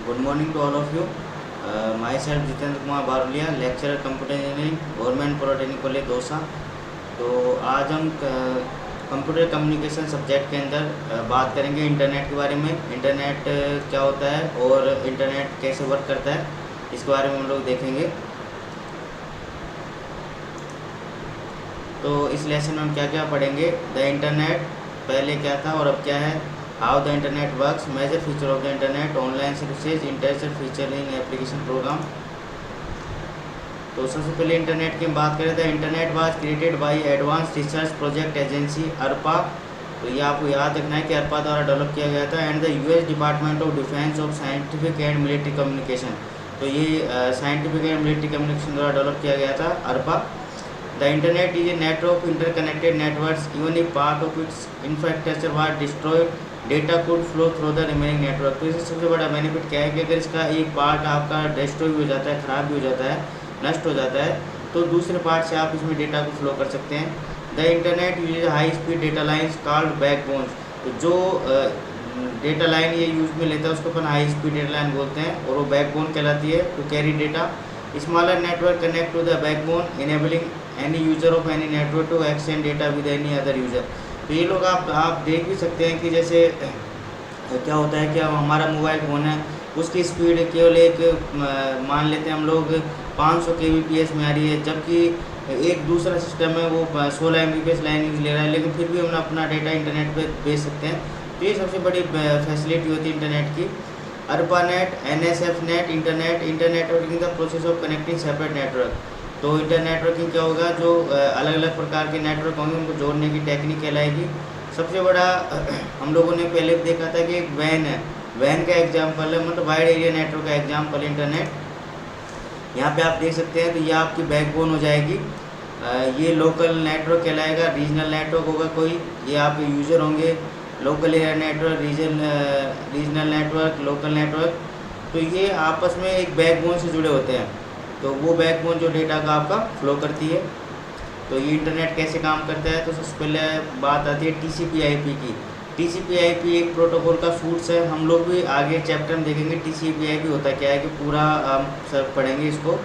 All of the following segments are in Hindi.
Good morning to all of you. Myself Jitendra Kumar Baruliya, lecturer computer engineering, government polytechnic college Dausa. तो आज हम कंप्यूटर कम्युनिकेशन सब्जेक्ट के अंदर बात करेंगे इंटरनेट के बारे में। इंटरनेट क्या होता है और इंटरनेट कैसे वर्क करता है, इसके बारे में हम लोग देखेंगे। तो इस लेसन में हम क्या क्या पढ़ेंगे। द इंटरनेट पहले क्या था और अब क्या है, how the internet works, major feature of the internet, online services, intensive feature in application program. तो सबसे पहले इंटरनेट की हम बात करें। The internet was created by advance research project agency ARPA. तो ये आपको याद रखना है कि अरपा द्वारा डेवलप किया गया था। And the US department of defence of scientific and military communication. तो ये साइंटिफिक एंड मिलिट्री कम्युनिकेशन द्वारा डेवलप किया गया था Arpa. The internet is a network of interconnected networks. Even if part of its infrastructure was destroyed, data could flow through the remaining network. तो इससे सबसे बड़ा बेनिफिट क्या है कि अगर इसका एक पार्ट आपका डिस्ट्रॉय भी हो जाता है, ख़राब भी हो जाता है, नष्ट हो जाता है, तो दूसरे पार्ट से आप इसमें डेटा को फ्लो कर सकते हैं। The internet use high speed data lines called backbones. तो जो डेटा लाइन ये यूज में लेता है उसको अपन हाई स्पीड डेटा लाइन बोलते हैं, और वो बैकबोन कहलाती है to carry data. Smaller network connect to the backbone enabling any user of any network to exchange data with any other user. तो ये लोग आप देख भी सकते हैं कि जैसे क्या होता है कि अब हमारा मोबाइल फ़ोन है, उसकी स्पीड केवल एक मान लेते हैं हम लोग 500 kbps में आ रही है, जबकि एक दूसरा सिस्टम है वो 16 mbps लाइन यूज ले रहा है, लेकिन फिर भी हम अपना डेटा इंटरनेट पे भेज सकते हैं। तो ये सबसे बड़ी फैसिलिटी होती है इंटरनेट की। ARPANET, NSF net, internet networking the process of connecting separate network. तो इंटर नेटवर्किंग क्या होगा, जो अलग अलग प्रकार के नेटवर्क होंगे उनको जोड़ने की टेक्निक कहलाएगी। सबसे बड़ा हम लोगों ने पहले देखा था कि एक वैन है, वैन का एग्जाम्पल है, मतलब वाइड एरिया नेटवर्क का एग्जाम्पल इंटरनेट। यहाँ पे आप देख सकते हैं, तो ये आपकी बैकबोन हो जाएगी। ये लोकल नेटवर्क कहलाएगा, रीजनल नेटवर्क होगा कोई, ये आपके यूज़र होंगे। Local area network, regional network, local network, तो ये आपस में एक बैकबोन से जुड़े होते हैं। तो वो बैकबोन जो डेटा का आपका फ्लो करती है। तो ये इंटरनेट कैसे काम करता है, तो सबसे पहले बात आती है TCP/IP की। TCP/IP एक प्रोटोकॉल का सूट्स है। हम लोग भी आगे चैप्टर में देखेंगे TCP/IP होता क्या है, कि पूरा हम सब पढ़ेंगे इसको।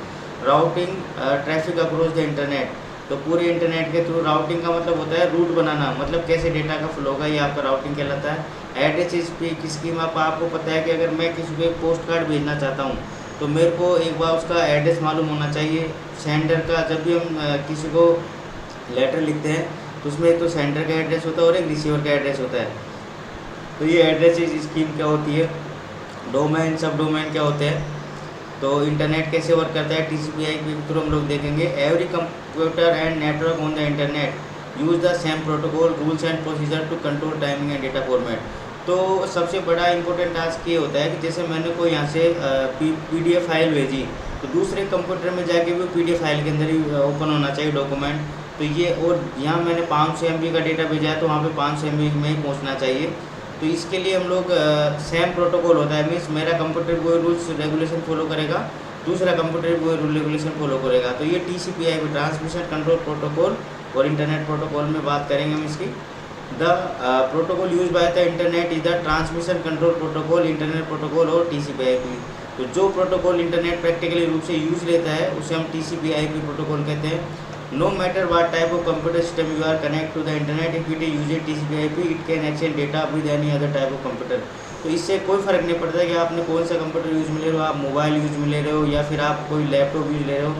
Routing traffic across the internet. तो पूरे इंटरनेट के थ्रू राउटिंग का मतलब होता है रूट बनाना, मतलब कैसे डेटा का फ्लो होगा, ये आपका राउटिंग कहलाता है। एड्रेस की स्कीम आपको पता है कि अगर मैं किसी को एक पोस्ट कार्ड भेजना चाहता हूँ तो मेरे को एक बार उसका एड्रेस मालूम होना चाहिए सेंडर का। जब भी हम किसी को लेटर लिखते हैं तो उसमें एक तो सेंडर का एड्रेस होता है और एक रिसीवर का एड्रेस होता है। तो ये एड्रेस स्कीम क्या होती है, डोमेन सब डोमेन क्या होते हैं। तो इंटरनेट कैसे वर्क करता है TCP/IP के थ्रू हम लोग देखेंगे। Every computer and network on the internet use the same protocol rules and procedure to control timing and data format. तो सबसे बड़ा इंपॉर्टेंट टास्क ये होता है कि जैसे मैंने कोई यहाँ से PDF फाइल भेजी, तो दूसरे कंप्यूटर में जाके भी PDF फाइल के अंदर ही ओपन होना चाहिए डॉक्यूमेंट। तो ये, और यहाँ मैंने 500 MB का डेटा भेजा है तो वहाँ पे 500 MB में ही पहुँचना चाहिए। तो इसके लिए हम लोग सेम प्रोटोकॉल होता है, मीन्स मेरा कंप्यूटर वो रूल्स रेगुलेशन फॉलो करेगा, दूसरा कंप्यूटर वो रूल रेगुलेशन फॉलो करेगा। तो ये TCP/IP ट्रांसमिशन कंट्रोल प्रोटोकॉल और इंटरनेट प्रोटोकॉल में बात करेंगे हम इसकी। The protocol use by the internet is the transmission control protocol, internet protocol और TCP/IP। तो जो प्रोटोकॉल इंटरनेट प्रैक्टिकली रूप से यूज लेता है उसे हम TCP/IP प्रोटोकॉल कहते हैं। No matter what type of computer system you are connect to the internet, if it is using TCP/IP it can exchange data with any other type of computer. तो इससे कोई फ़र्क नहीं पड़ता कि आपने कौन सा कंप्यूटर यूज में ले रहे हो, आप मोबाइल यूज में ले रहे हो या फिर आप कोई लैपटॉप यूज ले रहे हो,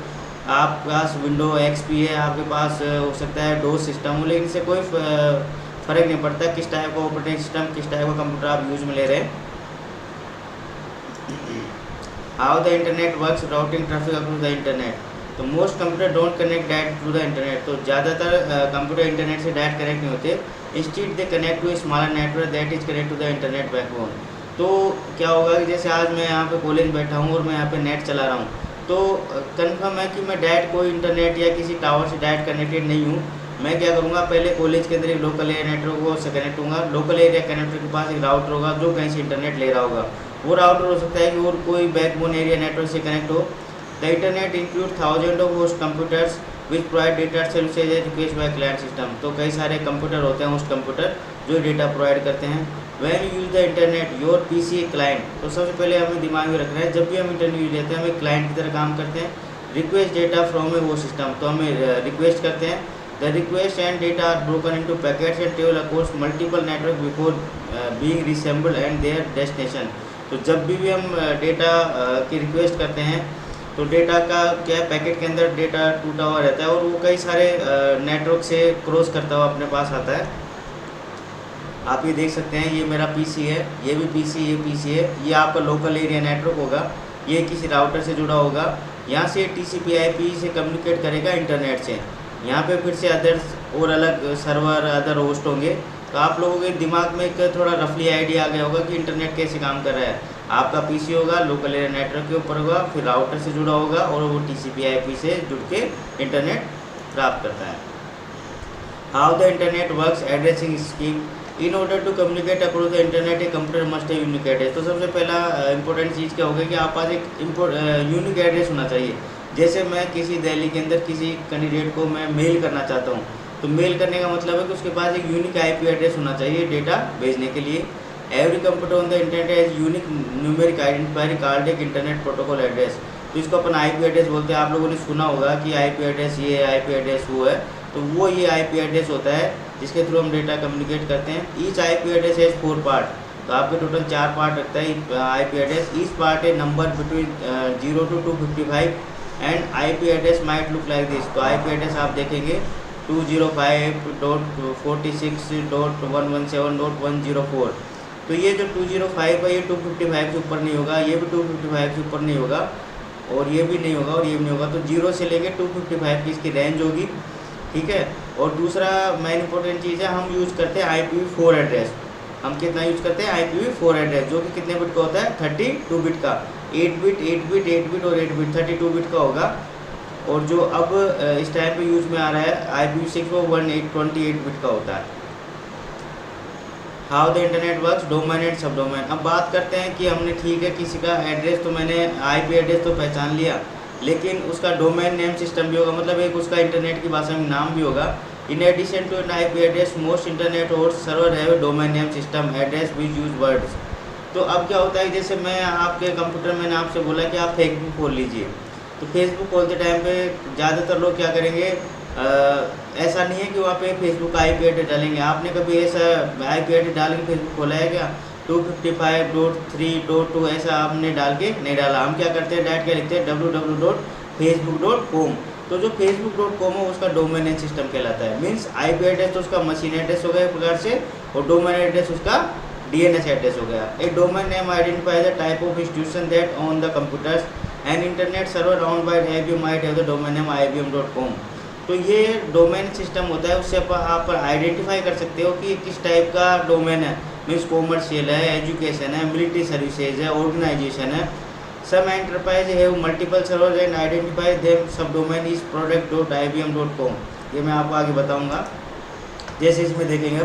आपके पास विंडो XP है, आपके पास हो सकता है DOS सिस्टम हो, लेकिन इससे कोई फ़र्क नहीं पड़ता किस टाइप का ऑपरेटिंग सिस्टम, किस टाइप का कंप्यूटर आप यूज में ले रहे हैं। How the internet works, routing traffic across the internet. तो most computer don't connect direct to the internet. तो ज़्यादातर कंप्यूटर इंटरनेट से डायरेक्ट कनेक्ट नहीं होते, instead they connect to smaller network that is connect to the internet backbone. तो क्या होगा कि जैसे आज मैं यहाँ पे कॉलेज बैठा हूँ और मैं यहाँ पे नेट चला रहा हूँ, तो कंफर्म है कि मैं डायरेक्ट कोई इंटरनेट या किसी टावर से डायरेक्ट कनेक्टेड नहीं हूँ। मैं क्या करूँगा, पहले कॉलेज के अंदर एक लोकल एरिया नेटवर्क से कनेक्ट होऊंगा। लोकल एरिया कनेक्टर के पास एक राउटर होगा जो कहीं से इंटरनेट ले रहा होगा, वो राउटर हो सकता है कि और कोई बैकबोन एरिया नेटवर्क से कनेक्ट हो। The internet include thousand of host computers which provide data services request by client system. तो कई सारे कंप्यूटर होते हैं, होस्ट कंप्यूटर जो डेटा प्रोवाइड करते हैं। When you use the internet your PC client. तो सबसे पहले हमें दिमाग में रखना है, जब भी हम इंटरनेट लेते हैं हम एक क्लाइंट की तरह काम करते हैं। रिक्वेस्ट डेटा फ्रॉम ए वो सिस्टम, तो हमें रिक्वेस्ट करते हैं। The request and data are broken into packets and travel across multiple network before being reassembled and their destination. तो जब भी हम डेटा की रिक्वेस्ट करते हैं तो डेटा का क्या पैकेट के अंदर डेटा टूटा हुआ रहता है और वो कई सारे नेटवर्क से क्रॉस करता हुआ अपने पास आता है। आप ये देख सकते हैं, ये मेरा पीसी है, ये भी पीसी, ये पीसी है, ये आपका लोकल एरिया नेटवर्क होगा, ये किसी राउटर से जुड़ा होगा। यहाँ से TCP/IP से कम्युनिकेट करेगा इंटरनेट से। यहाँ पे फिर से अदर्स और अलग सर्वर अदर होस्ट होंगे। तो आप लोगों के दिमाग में एक थोड़ा रफली आइडिया आ गया होगा कि इंटरनेट कैसे काम कर रहा है। आपका पीसी होगा, लोकल एरिया नेटवर्क के ऊपर होगा, फिर राउटर से जुड़ा होगा और वो TCP/IP से जुड़ के इंटरनेट प्राप्त करता है। How the internet works addressing scheme. In order to communicate across the internet a computer must have unique address. तो सबसे पहला इंपॉर्टेंट चीज़ क्या होगा कि आप पास एक यूनिक एड्रेस होना चाहिए। जैसे मैं किसी दिल्ली के अंदर किसी कैंडिडेट को मैं मेल करना चाहता हूँ, तो मेल करने का मतलब है कि उसके पास एक यूनिक IP एड्रेस होना चाहिए डेटा भेजने के लिए। Every computer on the internet has unique numeric identifier called एक इंटरनेट प्रोटोकॉल एड्रेस। तो इसको अपन IP एड्रेस बोलते हैं। आप लोगों ने सुना होगा कि IP एड्रेस ये है, IP एड्रेस वो है, तो वो ये IP एड्रेस होता है जिसके थ्रू हम डेटा कम्युनिकेट करते हैं। Each IP address has 4 part, तो आपके टोटल 4 पार्ट रखता है IP एड्रेस। ईच पार्ट है number between 0 to 255 and IP address might look like this. तो IP एड्रेस आप देखेंगे 205.46.117.104। तो ये जो 205 है ये 255 से ऊपर नहीं होगा, ये भी 255 से ऊपर नहीं होगा और ये भी नहीं होगा और ये भी नहीं होगा। तो 0 से लेके 255 की इसकी रेंज होगी, ठीक है। और दूसरा मेन इंपॉर्टेंट चीज़ है, हम यूज़ करते हैं IPv4 एड्रेस। हम कितना यूज़ करते हैं IPv4 एड्रेस, जो कि कितने बिट का होता है 32 बिट का। 8 बिट 8 बिट 8 बिट और 8 बिट 32 बिट का होगा। और जो अब इस टाइम पे यूज़ में आ रहा है IPv6 वो 128 बिट का होता है। How the internet works domain and सब डोमेन। अब बात करते हैं कि हमने ठीक है किसी का एड्रेस तो मैंने IP एड्रेस तो पहचान लिया, लेकिन उसका डोमेन नेम सिस्टम भी होगा, मतलब एक उसका इंटरनेट की भाषा में नाम भी होगा। In addition to an IP address most internet host server have domain name system address which use words. तो अब क्या होता है, जैसे मैं आपके कंप्यूटर में आपसे बोला कि आप फेसबुक खोल लीजिए, तो फेसबुक खोलते टाइम पे ज़्यादातर लोग क्या करेंगे, ऐसा नहीं है कि वहाँ पे फेसबुक का IP एड्रेस डालेंगे। आपने कभी ऐसा IP एड्रेस डाल के फेसबुक खोला है क्या? 255.3.2 ऐसा आपने डाल के नहीं डाला। हम क्या करते हैं, डायरेक्ट क्या लिखते हैं www.facebook.com। तो जो facebook.com है उसका डोमेन नेम सिस्टम कहलाता है। मीन्स IP एड्रेस तो उसका मशीन एड्रेस हो गया एक प्रकार से, और डोमेन एड्रेस उसका DNS एड्रेस हो गया। A domain name identify the type of institution that on the computers and internet server on by IBM might have the domain name IBM.com। तो ये डोमेन सिस्टम होता है, उससे आप आइडेंटिफाई कर सकते हो कि किस टाइप का डोमेन है। मीन्स कॉमर्शियल है, एजुकेशन है, मिलिट्री सर्विसेज है, ऑर्गेनाइजेशन है। Some enterprise have multiple server and identify them subdomain is product.ibm.com। ये मैं आपको आगे बताऊंगा। जैसे इसमें देखेंगे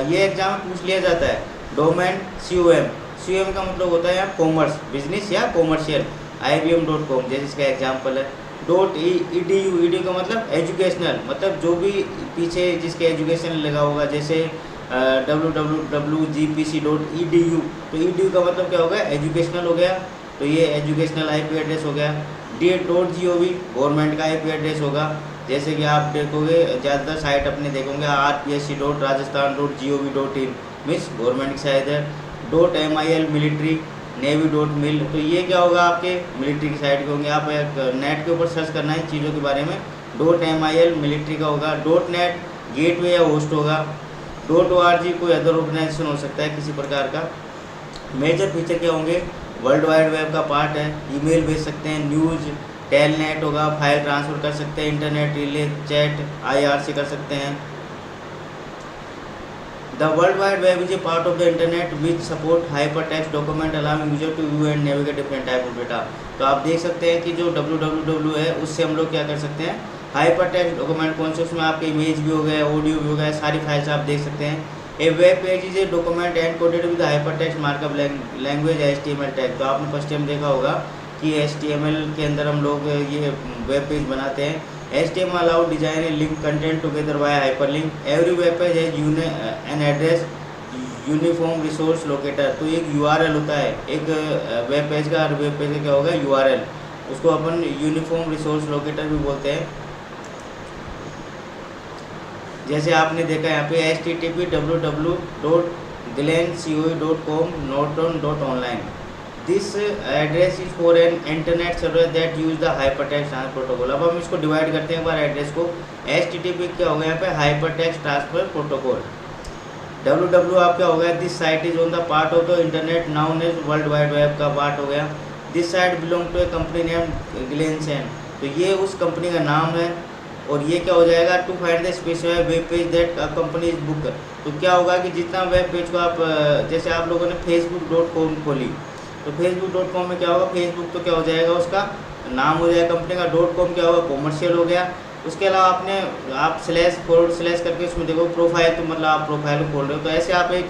ये एग्जाम में पूछ लिया जाता है डोमेन COM का मतलब होता है यहाँ कॉमर्स, बिजनेस या कॉमर्शियल, IBM.com जैसे इसका एग्जाम्पल है। .edu का मतलब एजुकेशनल, मतलब जो भी पीछे जिसके एजुकेशन लगा होगा, जैसे www.gpc.edu। तो edu का मतलब क्या होगा, एजुकेशनल हो गया, तो ये एजुकेशनल IP एड्रेस हो गया। .gov गवर्नमेंट का IP एड्रेस होगा, जैसे कि आप देखोगे ज़्यादातर साइट अपने देखोगे rpsc.rajasthan.gov.in मीन्स गवर्नमेंट की साइट है। .mil मिलिट्री navy.mil, तो ये क्या होगा, आपके मिलिट्री की साइट के होंगे। आप नेट के ऊपर सर्च करना है चीज़ों के बारे में। .mil मिलिट्री का होगा। .net गेटवे या होस्ट होगा। .org कोई अदर ऑर्गेनाइजेशन हो सकता है किसी प्रकार का। मेजर फीचर क्या होंगे, वर्ल्ड वाइड वेब का पार्ट है, ईमेल भेज सकते हैं, न्यूज़, टेलनेट होगा, फाइल ट्रांसफ़र कर सकते हैं, इंटरनेट रिले, चैट IRC कर सकते हैं। The world wide web is a part of the internet which support hyper text document allowing user to view and navigate different type of data. तो आप देख सकते हैं कि जो www है उससे हम लोग क्या कर सकते हैं, हाइपर टेक्स्ट डॉक्यूमेंट कौन से, उसमें आपके इमेज भी हो गए, ऑडियो भी हो गया, सारी फाइल्स आप देख सकते हैं। A web page is a document encoded with hypertext markup language HTML tag. तो आपने फर्स्ट टाइम देखा होगा कि HTML के अंदर हम लोग ये वेब पेज बनाते हैं। HTML allow design and link content together via hyperlink. Every web page has an address uniform resource locator, तो एक URL होता है एक वेब पेज का, और वेब पेज का क्या होगा URL, उसको अपन यूनिफॉर्म रिसोर्स लोकेटर भी बोलते हैं। जैसे आपने देखा यहाँ पे http://www.glencoe.com/norton.online, this address is for an internet server that use the hypertext transfer protocol. अब हम इसको डिवाइड करते हैं एक बार एड्रेस को। HTTP क्या होगा यहाँ पे हाइपरटेक्स्ट ट्रांसफर प्रोटोकॉल। www आप क्या हो गया, this site is on the part of the internet known as world wide web का पार्ट हो गया। This site belong to a company name Glensen, तो ये उस कंपनी का नाम है। और ये क्या हो जाएगा, to find the specified web page that company is book, तो क्या होगा कि जितना वेब पेज को आप जैसे आप लोगों ने facebook.com खोली, तो facebook.com में क्या होगा, फेसबुक तो क्या हो जाएगा उसका नाम हो जाएगा कंपनी का, .com क्या होगा कॉमर्शियल हो गया। उसके अलावा आप // करके उसमें देखो प्रोफाइल, तो मतलब आप प्रोफाइल को खोल रहे हो, तो ऐसे आप एक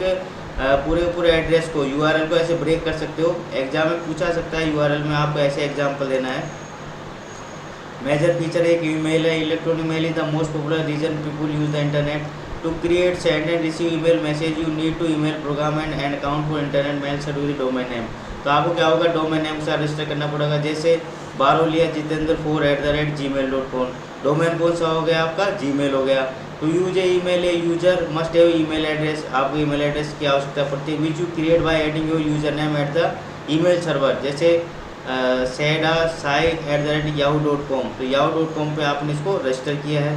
पूरे एड्रेस को URL को ऐसे ब्रेक कर सकते हो। एग्जाम में पूछा सकता है URL में आपको ऐसे एग्जाम्पल देना है। मेजर फीचर एक ईमेल है। Electronic mail is the most popular reason people use the internet. To create send and receive email message you need to email program and account for internet mail service domain name, तो आपको क्या होगा डोमेन नेम के साथ रजिस्टर करना पड़ेगा। जैसे बारोलिया jitendra4@gmail.com, डोमेन कौन सा हो गया आपका Gmail हो गया। तो use email a user must have email address, आपको ईमेल एड्रेस की आवश्यकता पड़ती है, which you create by adding your user name at the email server. जैसे sai@yahoo.com, तो yahoo.com पे आपने इसको रजिस्टर किया है।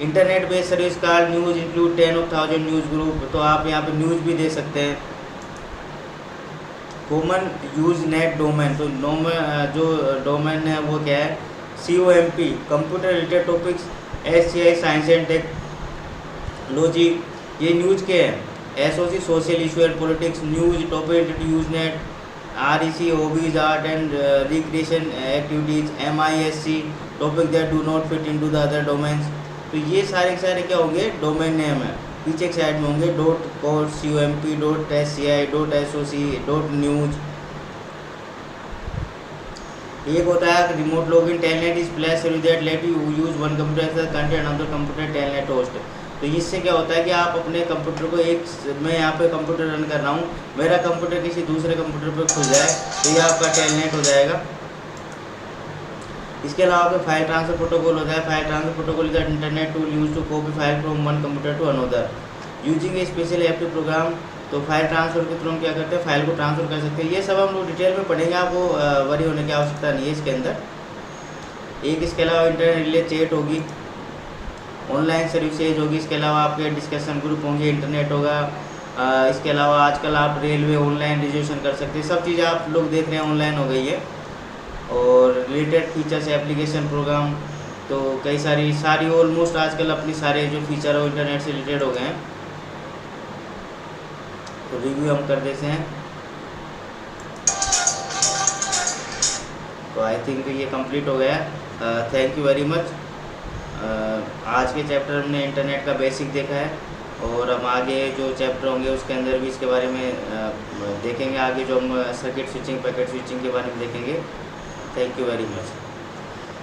Internet based service card news include 10,000 news group, तो आप यहाँ पे न्यूज़ भी दे सकते हैं। कॉमन यूज नेट डोमेन, तो जो डोमेन है वो क्या है, COMP computer related topics, SCI science and technology, ये न्यूज़ के हैं। SOC social issue and politics news topic use net, REC hobbies art and recreation activities, MISC topic that do not fit into the other domains. तो ये सारे के सारे क्या होंगे डोमेन नेम है, पीछे के साइड में होंगे .com, COMP, .SCI, .SOC, .news। एक होता है remote login, telnet is place service that let you use one computer content another computer telnet host. तो इससे क्या होता है कि आप अपने कंप्यूटर को मैं यहाँ पे कंप्यूटर रन कर रहा हूँ, मेरा कंप्यूटर किसी दूसरे कंप्यूटर पे खुल जाए तो ये आपका टेलनेट हो जाएगा। इसके अलावा पे फाइल ट्रांसफर प्रोटोकॉल होता है। File transfer protocol is internet tool use to copy file from one computer to another using a special adaptive program. तो फाइल ट्रांसफर के थ्रू हम क्या करते हैं, फाइल को ट्रांसफर कर सकते हैं। ये सब हम लोग डिटेल में पढ़ेंगे, आपको वरी होने की आवश्यकता नहीं है इसके अंदर। एक इसके अलावा इंटरनेट रिले चैट होगी, ऑनलाइन सर्विसेज होगी, इसके अलावा आपके डिस्कशन ग्रुप होंगे, इंटरनेट होगा। इसके अलावा आजकल आप रेलवे ऑनलाइन रिजर्वेशन कर सकते हैं, सब चीज़ें आप लोग देख रहे हैं ऑनलाइन हो गई है। और रिलेटेड फीचर्स एप्लीकेशन प्रोग्राम, तो कई सारी ऑलमोस्ट आजकल अपनी सारे जो फीचर हो इंटरनेट से रिलेटेड हो गए हैं। तो रिव्यू हम कर देते हैं। तो आई थिंक ये कंप्लीट हो गया। Thank you very much. आज के चैप्टर हमने इंटरनेट का बेसिक देखा है, और हम आगे जो चैप्टर होंगे उसके अंदर भी इसके बारे में देखेंगे। आगे जो हम सर्किट स्विचिंग, पैकेट स्विचिंग के बारे में देखेंगे। Thank you very much.